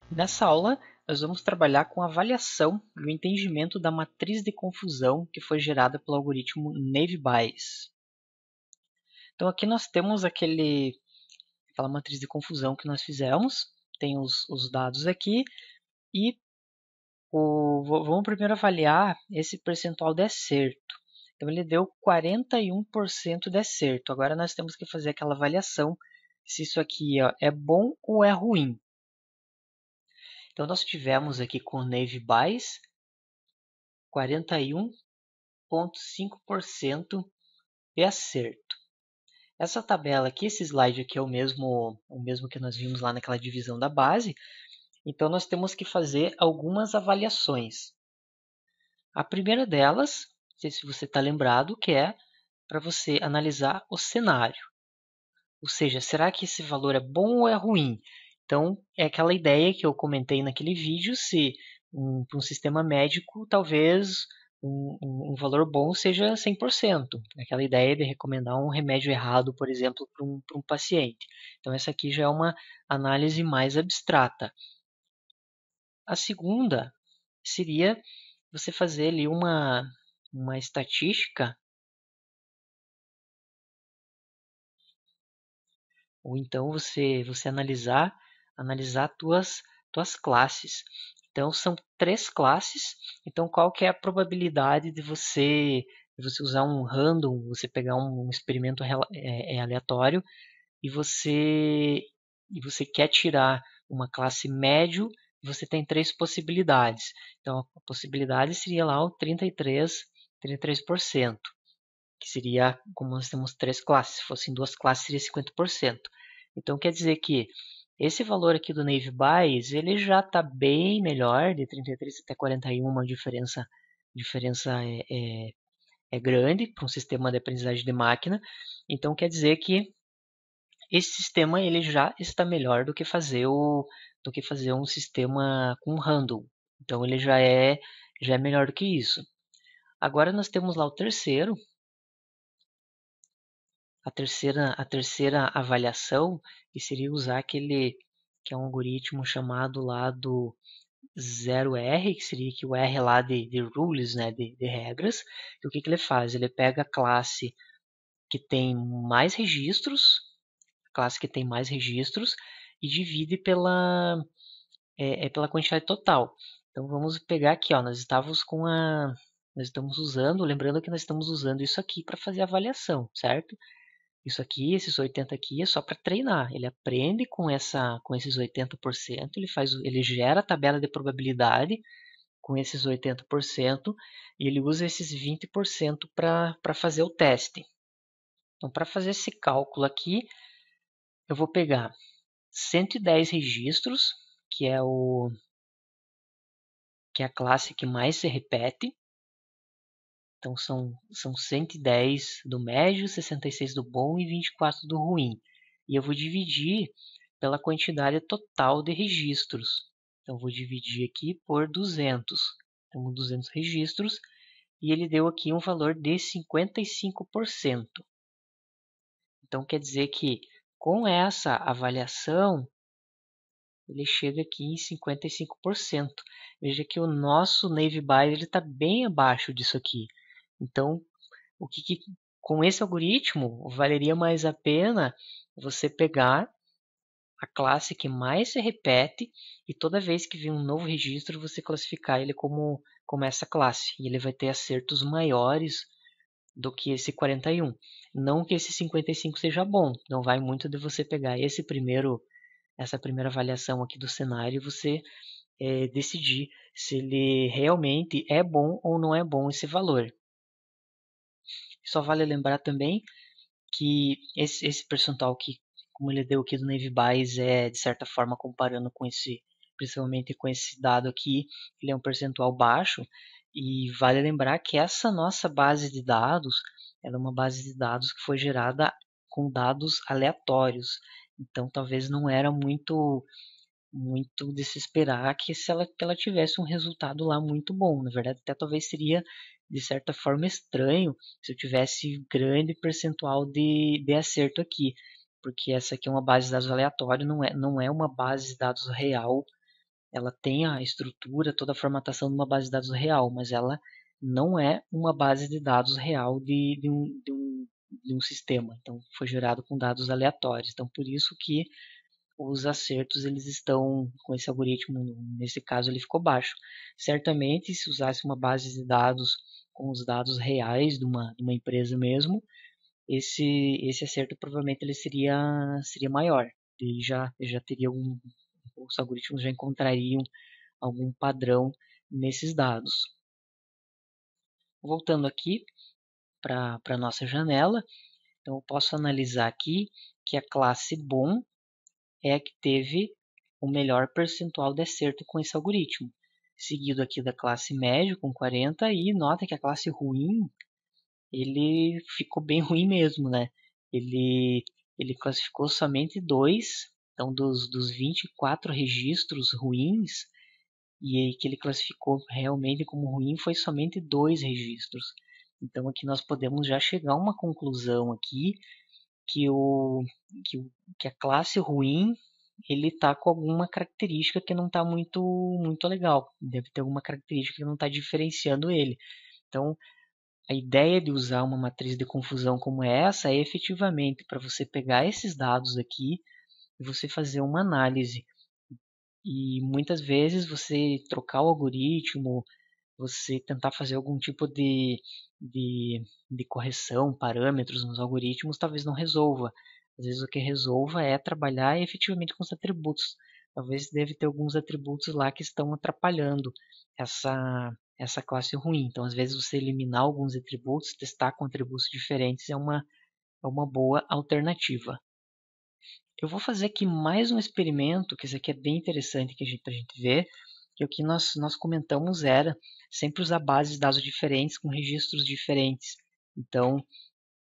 Nessa aula, nós vamos trabalhar com a avaliação e o entendimento da matriz de confusão que foi gerada pelo algoritmo Naive Bayes. Então aqui nós temos aquela matriz de confusão que nós fizemos, tem os dados aqui e vamos primeiro avaliar esse percentual de acerto. Então ele deu 41% de acerto. Agora nós temos que fazer aquela avaliação se isso aqui é bom ou é ruim. Então nós tivemos aqui com o Naive Bayes 41,5% de acerto. Essa tabela aqui, esse slide aqui é o mesmo que nós vimos lá naquela divisão da base. Então nós temos que fazer algumas avaliações. A primeira delas, não sei se você está lembrado, que é para você analisar o cenário. Ou seja, será que esse valor é bom ou é ruim? Então, é aquela ideia que eu comentei naquele vídeo, se para um sistema médico, talvez um valor bom seja 100%. Aquela ideia de recomendar um remédio errado, por exemplo, para um paciente. Então, essa aqui já é uma análise mais abstrata. A segunda seria você fazer ali uma estatística, ou então você analisar tuas classes. Então são três classes. Então qual que é a probabilidade de você usar um random, você pegar um experimento aleatório e você quer tirar uma classe médio, você tem três possibilidades. Então a possibilidade seria lá o 33%, que seria como nós temos três classes, se fossem duas classes seria 50%. Então quer dizer que esse valor aqui do Naive Bayes, ele já está bem melhor, de 33 até 41, uma diferença é grande para um sistema de aprendizagem de máquina. Então quer dizer que esse sistema ele já está melhor do que fazer um sistema com random. Então ele já é melhor do que isso. Agora nós temos lá o terceiro, a terceira avaliação, que seria usar aquele que é um algoritmo chamado lá do 0R, que seria que o R lá de rules, né, de regras. E o que ele faz? Ele pega a classe que tem mais registros, e divide pela quantidade total. Então vamos pegar aqui, ó, nós estamos usando, lembrando que nós estamos usando isso aqui para fazer a avaliação, certo? Isso aqui, esses 80 aqui, é só para treinar. Ele aprende com esses 80%, ele gera a tabela de probabilidade com esses 80% e ele usa esses 20% para fazer o teste. Então, para fazer esse cálculo aqui, eu vou pegar 110 registros, que é a classe que mais se repete. Então, são 110 do médio, 66 do bom e 24 do ruim. E eu vou dividir pela quantidade total de registros. Então, vou dividir aqui por 200. Temos 200 registros e ele deu aqui um valor de 55%. Então, quer dizer que com essa avaliação, ele chega aqui em 55%. Veja que o nosso Naive Bayes está bem abaixo disso aqui. Então, o que com esse algoritmo valeria mais a pena você pegar a classe que mais se repete e toda vez que vir um novo registro você classificar ele como essa classe. E ele vai ter acertos maiores do que esse 41. Não que esse 55 seja bom, não vai muito de você pegar essa primeira avaliação aqui do cenário e você decidir se ele realmente é bom ou não é bom esse valor. Só vale lembrar também que esse percentual que, como ele deu aqui do Naive Bayes, de certa forma comparando com principalmente com esse dado aqui, ele é um percentual baixo. E vale lembrar que essa nossa base de dados, ela é uma base de dados que foi gerada com dados aleatórios. Então talvez não era muito de se esperar que ela tivesse um resultado lá muito bom. Na verdade, até talvez seria de certa forma estranho se eu tivesse grande percentual de acerto aqui, porque essa aqui é uma base de dados aleatória, não é uma base de dados real ela tem a estrutura, toda a formatação de uma base de dados real, mas ela não é uma base de dados real de um sistema. Então, foi gerado com dados aleatórios. Então, por isso que os acertos eles estão com esse algoritmo, nesse caso ele ficou baixo. Certamente, se usasse uma base de dados com os dados reais de uma empresa mesmo, esse acerto provavelmente ele seria maior. E já teria os algoritmos já encontrariam algum padrão nesses dados. Voltando aqui para a nossa janela, então eu posso analisar aqui que a classe bom é a que teve o melhor percentual de acerto com esse algoritmo, seguido aqui da classe médio com 40 e nota que a classe ruim ele ficou bem ruim mesmo, né? Ele classificou somente 2, então dos 24 registros ruins, e que ele classificou realmente como ruim foi somente 2 registros. Então aqui nós podemos já chegar a uma conclusão aqui que, que a classe ruim ele está com alguma característica que não está muito legal. Deve ter alguma característica que não está diferenciando ele. Então, a ideia de usar uma matriz de confusão como essa é efetivamente para você pegar esses dados aqui e você fazer uma análise. E muitas vezes você trocar o algoritmo, você tentar fazer algum tipo de correção, parâmetros nos algoritmos, talvez não resolva. Às vezes o que resolva é trabalhar efetivamente com os atributos. Talvez deve ter alguns atributos lá que estão atrapalhando essa classe ruim. Então, às vezes você eliminar alguns atributos, testar com atributos diferentes é uma boa alternativa. Eu vou fazer aqui mais um experimento, que esse aqui é bem interessante para a gente ver, que o que nós comentamos era sempre usar bases de dados diferentes com registros diferentes. Então,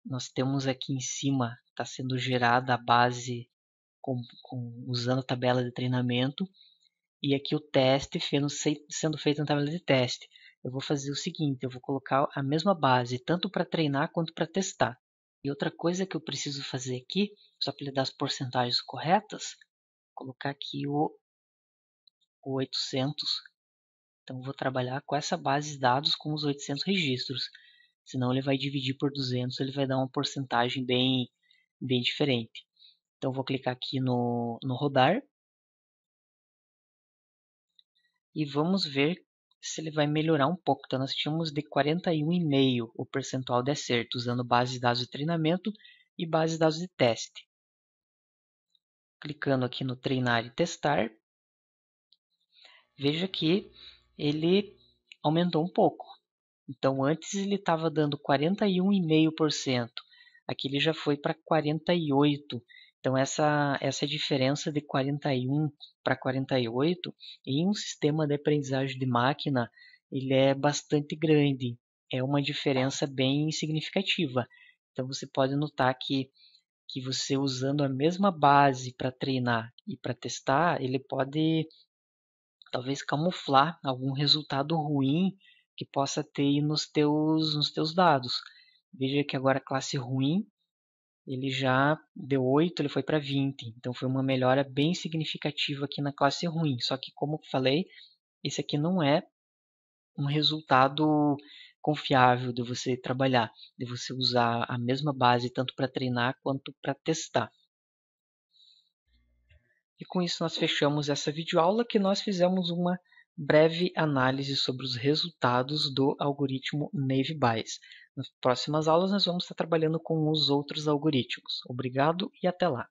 nós temos aqui em cima, está sendo gerada a base usando a tabela de treinamento, e aqui o teste sendo feito na tabela de teste. Eu vou fazer o seguinte, eu vou colocar a mesma base, tanto para treinar quanto para testar. E outra coisa que eu preciso fazer aqui, só para ele dar as porcentagens corretas, colocar aqui o 800. Então, vou trabalhar com essa base de dados com os 800 registros. Senão, ele vai dividir por 200, ele vai dar uma porcentagem bem diferente. Então, vou clicar aqui no rodar. E vamos ver se ele vai melhorar um pouco. Então, nós tínhamos de 41,5% o percentual de acerto, usando base de dados de treinamento e base de dados de teste. Clicando aqui no treinar e testar, veja que ele aumentou um pouco. Então, antes ele estava dando 41,5%. Aqui ele já foi para 48%. Então, essa diferença de 41 para 48 em um sistema de aprendizagem de máquina, ele é bastante grande. É uma diferença bem significativa. Então, você pode notar que você usando a mesma base para treinar e para testar, ele pode talvez camuflar algum resultado ruim que possa ter nos teus dados. Veja que agora a classe ruim, ele já deu 8, ele foi para 20. Então foi uma melhora bem significativa aqui na classe ruim. Só que como eu falei, esse aqui não é um resultado confiável de você trabalhar, de você usar a mesma base tanto para treinar quanto para testar. E com isso nós fechamos essa videoaula que nós fizemos uma breve análise sobre os resultados do algoritmo Naive Bayes. Nas próximas aulas nós vamos estar trabalhando com os outros algoritmos. Obrigado e até lá!